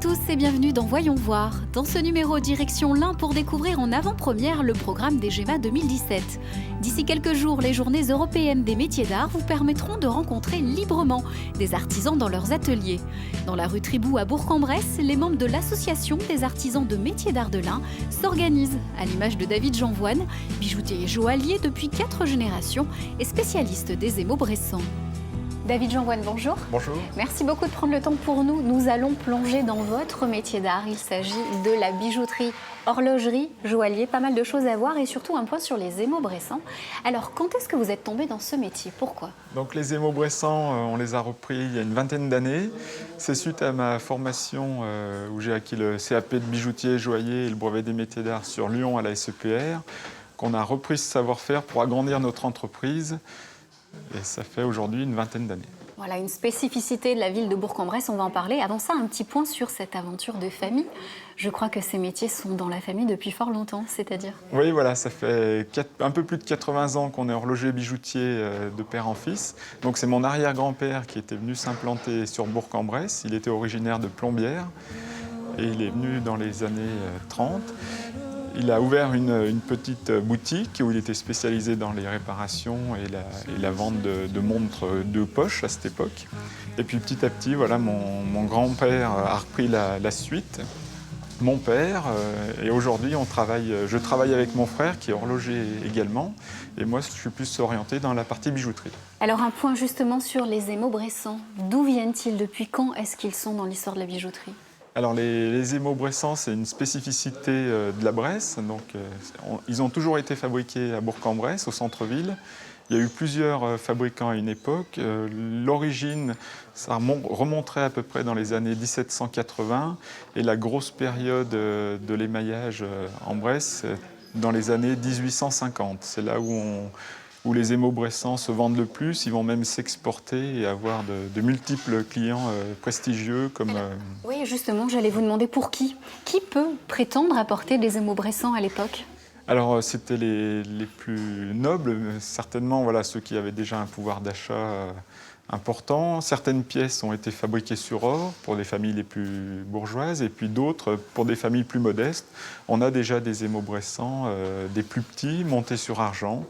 tous et bienvenue dans Voyons voir. Dans ce numéro, direction l'Ain pour découvrir en avant-première le programme des GEMA 2017. D'ici quelques jours, les journées européennes des métiers d'art vous permettront de rencontrer librement des artisans dans leurs ateliers. Dans la rue Tribou à Bourg-en-Bresse, les membres de l'association des artisans de métiers d'art de l'Ain s'organisent, à l'image de David Janvoine, bijoutier et joaillier depuis 4 générations et spécialiste des émaux bressants. David Janvoine, bonjour. Bonjour. Merci beaucoup de prendre le temps pour nous. Nous allons plonger dans votre métier d'art. Il s'agit de la bijouterie, horlogerie, joaillier, pas mal de choses à voir et surtout un point sur les émaux bressants. Alors, quand est-ce que vous êtes tombé dans ce métier? Pourquoi? Donc les émaux bressants, on les a repris il y a une vingtaine d'années. C'est suite à ma formation où j'ai acquis le CAP de bijoutier, joaillier et le brevet des métiers d'art sur Lyon à la SEPR qu'on a repris ce savoir-faire pour agrandir notre entreprise. Et ça fait aujourd'hui une vingtaine d'années. Voilà, une spécificité de la ville de Bourg-en-Bresse, on va en parler. Avant ça, un petit point sur cette aventure de famille. Je crois que ces métiers sont dans la famille depuis fort longtemps, c'est-à-dire? Oui, voilà, ça fait un peu plus de 80 ans qu'on est horloger bijoutier de père en fils. Donc c'est mon arrière-grand-père qui était venu s'implanter sur Bourg-en-Bresse. Il était originaire de Plombières et il est venu dans les années 30. Il a ouvert une petite boutique où il était spécialisé dans les réparations et la vente de montres de poche à cette époque. Et puis petit à petit, voilà, mon grand-père a repris la suite, mon père, et aujourd'hui je travaille avec mon frère qui est horloger également, et moi je suis plus orienté dans la partie bijouterie. Alors un point justement sur les émaux bressants. D'où viennent-ils? Depuis quand est-ce qu'ils sont dans l'histoire de la bijouterie? Alors les émaux bressants, c'est une spécificité de la Bresse. Donc, ils ont toujours été fabriqués à Bourg-en-Bresse, au centre-ville. Il y a eu plusieurs fabricants à une époque. L'origine, ça remonterait à peu près dans les années 1780 et la grosse période de l'émaillage en Bresse dans les années 1850. C'est là où les émaux bressants se vendent le plus. Ils vont même s'exporter et avoir de multiples clients prestigieux. Oui, justement, j'allais vous demander pour qui? Qui peut prétendre apporter des émaux bressants à l'époque? Alors, c'était les plus nobles, certainement voilà, ceux qui avaient déjà un pouvoir d'achat important. Certaines pièces ont été fabriquées sur or pour les familles les plus bourgeoises et puis d'autres pour des familles plus modestes. On a déjà des émaux bressants, des plus petits, montés sur argent.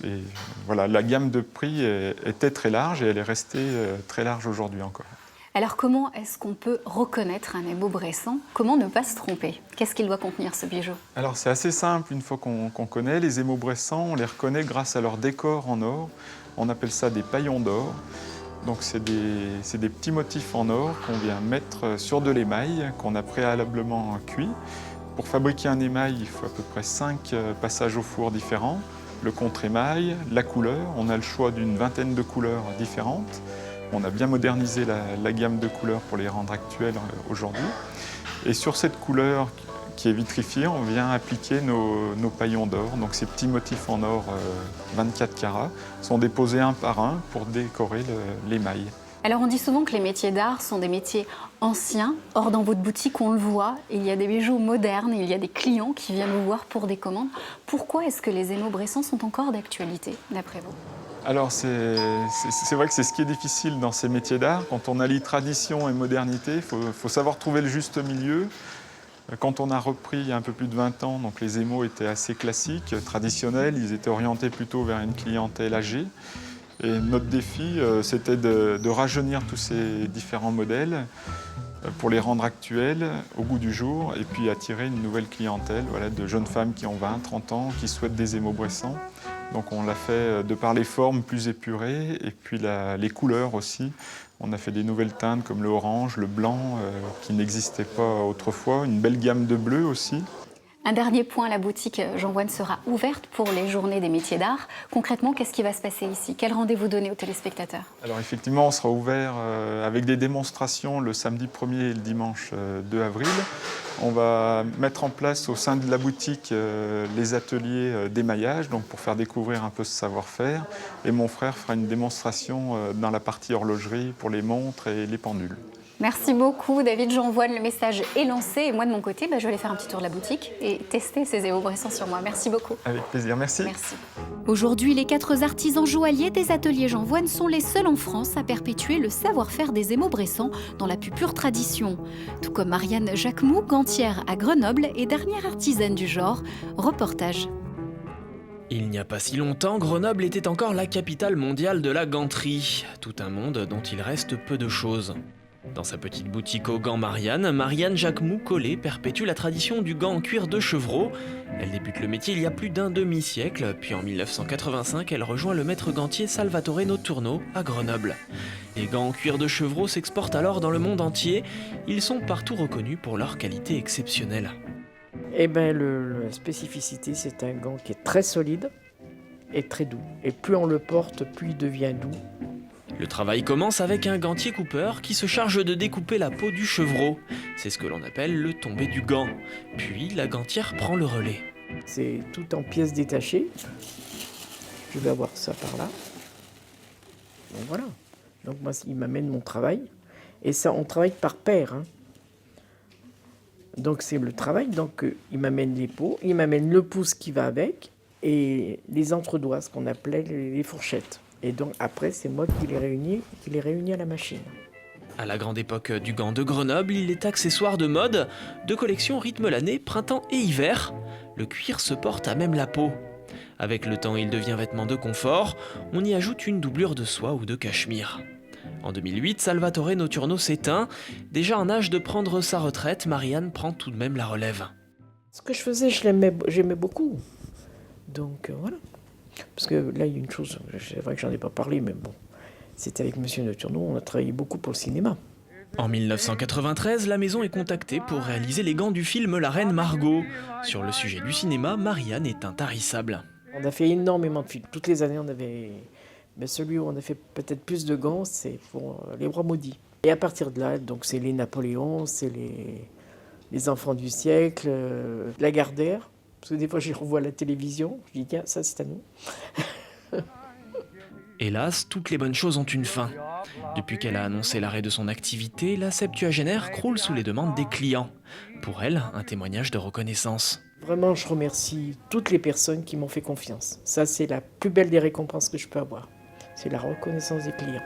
Et voilà, la gamme de prix était très large et elle est restée très large aujourd'hui encore. Alors comment est-ce qu'on peut reconnaître un émau bressant? Comment ne pas se tromper? Qu'est-ce qu'il doit contenir ce bijou? Alors c'est assez simple, une fois qu'on connaît les émaux bressants, on les reconnaît grâce à leur décor en or. On appelle ça des paillons d'or. Donc c'est des petits motifs en or qu'on vient mettre sur de l'émail qu'on a préalablement cuit. Pour fabriquer un émail, il faut à peu près 5 passages au four différents. Le contre-émail, la couleur, on a le choix d'une vingtaine de couleurs différentes. On a bien modernisé la gamme de couleurs pour les rendre actuelles aujourd'hui. Et sur cette couleur qui est vitrifiée, on vient appliquer nos paillons d'or. Donc ces petits motifs en or 24 carats sont déposés un par un pour décorer l'émail. Alors on dit souvent que les métiers d'art sont des métiers anciens. Or dans votre boutique, on le voit, il y a des bijoux modernes, il y a des clients qui viennent vous voir pour des commandes. Pourquoi est-ce que les émaux bressants sont encore d'actualité, d'après vous? Alors c'est vrai que c'est ce qui est difficile dans ces métiers d'art. Quand on allie tradition et modernité, il faut savoir trouver le juste milieu. Quand on a repris il y a un peu plus de 20 ans, donc les émaux étaient assez classiques, traditionnels, ils étaient orientés plutôt vers une clientèle âgée. Et notre défi, c'était de rajeunir tous ces différents modèles pour les rendre actuels, au goût du jour, et puis attirer une nouvelle clientèle, voilà, de jeunes femmes qui ont 20, 30 ans, qui souhaitent des émaux bressants. Donc on l'a fait de par les formes plus épurées, et puis les couleurs aussi. On a fait des nouvelles teintes comme le orange, le blanc, qui n'existaient pas autrefois, une belle gamme de bleu aussi. Un dernier point, la boutique Janvoine sera ouverte pour les journées des métiers d'art. Concrètement, qu'est-ce qui va se passer ici? Quel rendez-vous donner aux téléspectateurs? Alors effectivement, on sera ouvert avec des démonstrations le samedi 1er et le dimanche 2 avril. On va mettre en place au sein de la boutique les ateliers d'émaillage, donc pour faire découvrir un peu ce savoir-faire. Et mon frère fera une démonstration dans la partie horlogerie pour les montres et les pendules. Merci beaucoup David, j'envoie le message est lancé et moi de mon côté, je vais aller faire un petit tour de la boutique et tester ces émaux-bressants sur moi. Merci beaucoup. Avec plaisir, merci. Merci. Aujourd'hui, les 4 artisans joailliers des ateliers Jean Voine sont les seuls en France à perpétuer le savoir-faire des émaux-bressants dans la plus pure tradition. Tout comme Marianne Jacquemoux, gantière à Grenoble et dernière artisane du genre. Reportage. Il n'y a pas si longtemps, Grenoble était encore la capitale mondiale de la ganterie. Tout un monde dont il reste peu de choses. Dans sa petite boutique au gant Marianne Jacquemoux Collet perpétue la tradition du gant en cuir de chevreau. Elle débute le métier il y a plus d'un demi-siècle, puis en 1985, elle rejoint le maître gantier Salvatore Notturno à Grenoble. Les gants en cuir de chevreau s'exportent alors dans le monde entier. Ils sont partout reconnus pour leur qualité exceptionnelle. La spécificité, c'est un gant qui est très solide et très doux. Et plus on le porte, plus il devient doux. Le travail commence avec un gantier coupeur qui se charge de découper la peau du chevreau. C'est ce que l'on appelle le tombé du gant. Puis la gantière prend le relais. C'est tout en pièces détachées. Je vais avoir ça par là. Donc voilà. Donc moi, il m'amène mon travail. Et ça, on travaille par paire. Donc c'est le travail. Donc il m'amène les peaux, il m'amène le pouce qui va avec et les entre-doigts, ce qu'on appelait les fourchettes. Et donc après, c'est moi qui les réunis à la machine. À la grande époque du gant de Grenoble, il est accessoire de mode. 2 collections rythment l'année, printemps et hiver. Le cuir se porte à même la peau. Avec le temps, il devient vêtement de confort. On y ajoute une doublure de soie ou de cachemire. En 2008, Salvatore Notturno s'éteint. Déjà en âge de prendre sa retraite, Marianne prend tout de même la relève. Ce que je faisais, j'aimais beaucoup. Donc voilà. Parce que là, il y a une chose, c'est vrai que j'en ai pas parlé, mais bon, c'était avec Monsieur Notturno, on a travaillé beaucoup pour le cinéma. En 1993, la maison est contactée pour réaliser les gants du film La Reine Margot. Sur le sujet du cinéma, Marianne est intarissable. On a fait énormément de films. Toutes les années, on avait... Mais celui où on a fait peut-être plus de gants, c'est pour Les Rois Maudits. Et à partir de là, donc c'est les Napoléons, c'est les Enfants du siècle, Lagardère. Parce que des fois, je revois la télévision, je dis, tiens, ça, c'est à nous. Hélas, toutes les bonnes choses ont une fin. Depuis qu'elle a annoncé l'arrêt de son activité, la septuagénaire croule sous les demandes des clients. Pour elle, un témoignage de reconnaissance. Vraiment, je remercie toutes les personnes qui m'ont fait confiance. Ça, c'est la plus belle des récompenses que je peux avoir. C'est la reconnaissance des clients.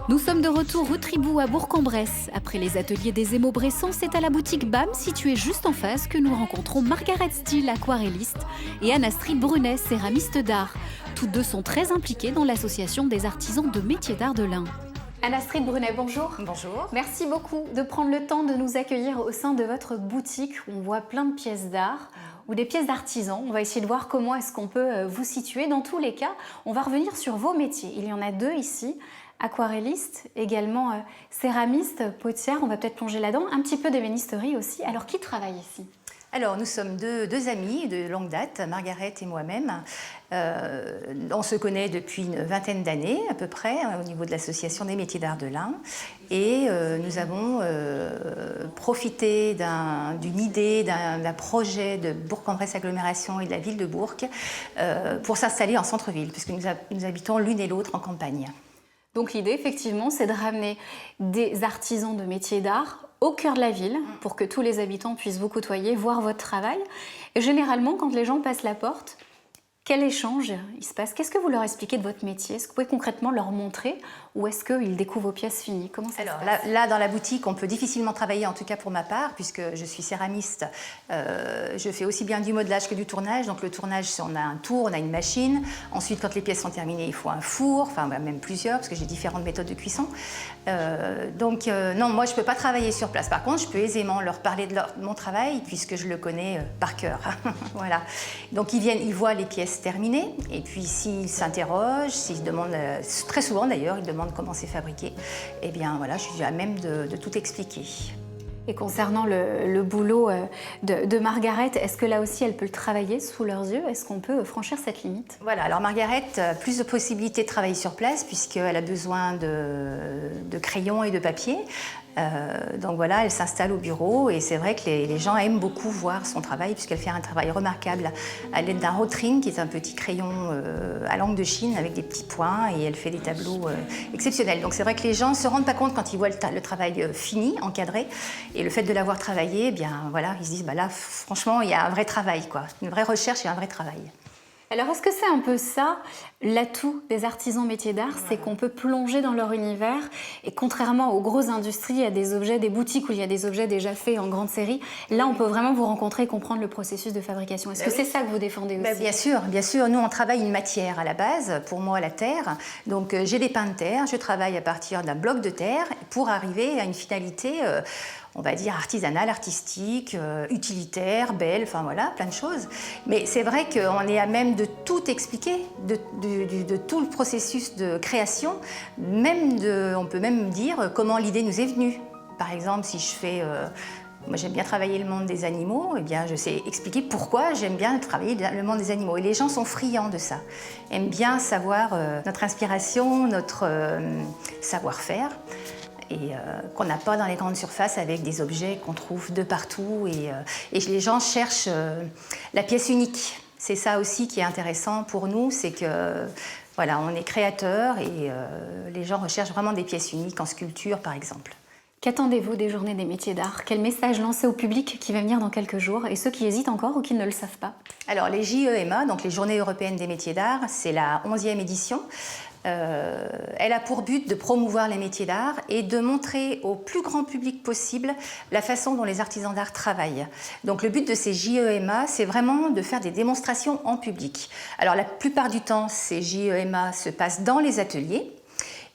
Nous sommes de retour rue Tribou à Bourg-en-Bresse. Après les ateliers des émaux-bressants, c'est à la boutique BAM, située juste en face, que nous rencontrons Margaret Steele, aquarelliste, et Anne-Astrid Brunet, céramiste d'art. Toutes deux sont très impliquées dans l'association des artisans de métiers d'art de l'Ain. Anne-Astrid Brunet, bonjour. Bonjour. Merci beaucoup de prendre le temps de nous accueillir au sein de votre boutique où on voit plein de pièces d'art ou des pièces d'artisans. On va essayer de voir comment est-ce qu'on peut vous situer. Dans tous les cas, on va revenir sur vos métiers. Il y en a 2 ici. Aquarelliste, également céramiste, potière, on va peut-être plonger là-dedans, un petit peu d'ébénisterie aussi. Alors, qui travaille ici ? Alors, nous sommes deux amies de longue date, Margaret et moi-même. On se connaît depuis une vingtaine d'années, à peu près, au niveau de l'Association des métiers d'art de l'Ain. Et nous avons profité d'une idée, d'un projet de Bourg-en-Bresse Agglomération et de la ville de Bourg pour s'installer en centre-ville, puisque nous habitons l'une et l'autre en campagne. Donc l'idée, effectivement, c'est de ramener des artisans de métiers d'art au cœur de la ville pour que tous les habitants puissent vous côtoyer, voir votre travail. Et généralement, quand les gens passent la porte, quel échange il se passe? Qu'est-ce que vous leur expliquez de votre métier? Est-ce que vous pouvez concrètement leur montrer ou est-ce qu'ils découvrent vos pièces finies? Comment ça se passe? Là, dans la boutique, on peut difficilement travailler, en tout cas pour ma part, puisque je suis céramiste. Je fais aussi bien du modelage que du tournage. Donc le tournage, on a un tour, on a une machine. Ensuite, quand les pièces sont terminées, il faut un four, enfin même plusieurs, parce que j'ai différentes méthodes de cuisson. Non, moi, je ne peux pas travailler sur place. Par contre, je peux aisément leur parler de mon travail, puisque je le connais par cœur. Voilà. Donc ils viennent, ils voient les pièces terminées, et puis s'ils s'interrogent, s'ils demandent, très souvent d'ailleurs, ils demandent comment c'est fabriqué, eh bien voilà, je suis à même de tout expliquer. Et concernant le boulot de Margaret, est-ce que là aussi elle peut le travailler sous leurs yeux? Est-ce qu'on peut franchir cette limite? Voilà, alors Margaret a plus de possibilités de travailler sur place puisqu'elle a besoin de crayons et de papier. Donc voilà, elle s'installe au bureau et c'est vrai que les gens aiment beaucoup voir son travail puisqu'elle fait un travail remarquable à l'aide d'un Rotring qui est un petit crayon à langue de Chine avec des petits points et elle fait des tableaux exceptionnels. Donc c'est vrai que les gens ne se rendent pas compte quand ils voient le travail fini, encadré, et le fait de l'avoir travaillé, eh bien voilà, ils se disent là franchement il y a un vrai travail, quoi, une vraie recherche et un vrai travail. Alors, est-ce que c'est un peu ça, l'atout des artisans métiers d'art, c'est qu'on peut plonger dans leur univers et contrairement aux grosses industries, il y a des objets, des boutiques où il y a des objets déjà faits en grande série, là on peut vraiment vous rencontrer et comprendre le processus de fabrication. Est-ce que c'est ça que vous défendez aussi? Bien sûr, nous on travaille une matière à la base, pour moi la terre, donc j'ai des pains de terre, je travaille à partir d'un bloc de terre pour arriver à une finalité on va dire artisanale, artistique, utilitaire, belle, enfin voilà, plein de choses. Mais c'est vrai qu'on est à même de tout expliquer, de tout le processus de création, on peut même dire comment l'idée nous est venue. Par exemple, si je fais... moi j'aime bien travailler le monde des animaux, eh bien je sais expliquer pourquoi j'aime bien travailler le monde des animaux. Et les gens sont friands de ça, aiment bien savoir notre inspiration, notre savoir-faire. Et qu'on n'a pas dans les grandes surfaces avec des objets qu'on trouve de partout. Et les gens cherchent la pièce unique. C'est ça aussi qui est intéressant pour nous, c'est que voilà, on est créateurs et les gens recherchent vraiment des pièces uniques en sculpture par exemple. Qu'attendez-vous des Journées des métiers d'art? Quel message lancer au public qui va venir dans quelques jours et ceux qui hésitent encore ou qui ne le savent pas? Alors les JEMA, donc les Journées européennes des métiers d'art, c'est la 11e édition. Elle a pour but de promouvoir les métiers d'art et de montrer au plus grand public possible la façon dont les artisans d'art travaillent. Donc le but de ces JEMA, c'est vraiment de faire des démonstrations en public. Alors la plupart du temps, ces JEMA se passent dans les ateliers.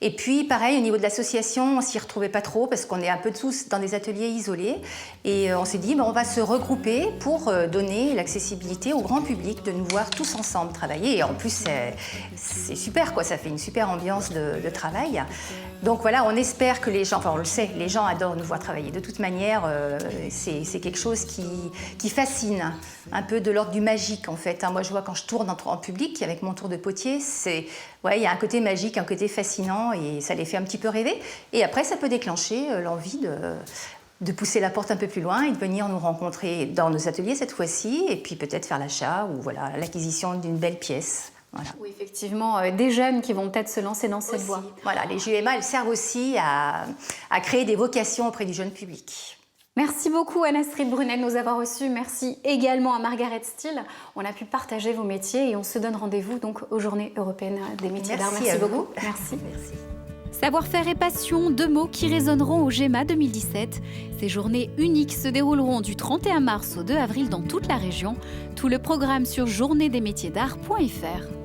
Et puis, pareil, au niveau de l'association, on ne s'y retrouvait pas trop parce qu'on est un peu tous dans des ateliers isolés. Et on s'est dit, on va se regrouper pour donner l'accessibilité au grand public de nous voir tous ensemble travailler. Et en plus, c'est super, quoi. Ça fait une super ambiance de travail. Donc voilà, on espère que les gens, enfin on le sait, les gens adorent nous voir travailler. De toute manière, c'est quelque chose qui fascine, un peu de l'ordre du magique en fait. Moi, je vois quand je tourne en public avec mon tour de potier, il y a un côté magique, un côté fascinant et ça les fait un petit peu rêver. Et après, ça peut déclencher l'envie de pousser la porte un peu plus loin et de venir nous rencontrer dans nos ateliers cette fois-ci et puis peut-être faire l'achat ou voilà, l'acquisition d'une belle pièce. Voilà. Oui, effectivement, des jeunes qui vont peut-être se lancer dans cette voie. Voilà, les JEMA, elles servent aussi à créer des vocations auprès du jeune public. Merci beaucoup Anne-Astrid Brunel de nous avoir reçus. Merci également à Margaret Steele. On a pu partager vos métiers et on se donne rendez-vous donc aux Journées européennes des métiers d'art. Merci beaucoup. Merci. Savoir-faire et passion, deux mots qui résonneront au GEMA 2017. Ces journées uniques se dérouleront du 31 mars au 2 avril dans toute la région. Tout le programme sur journéesdesmétiersdart.fr.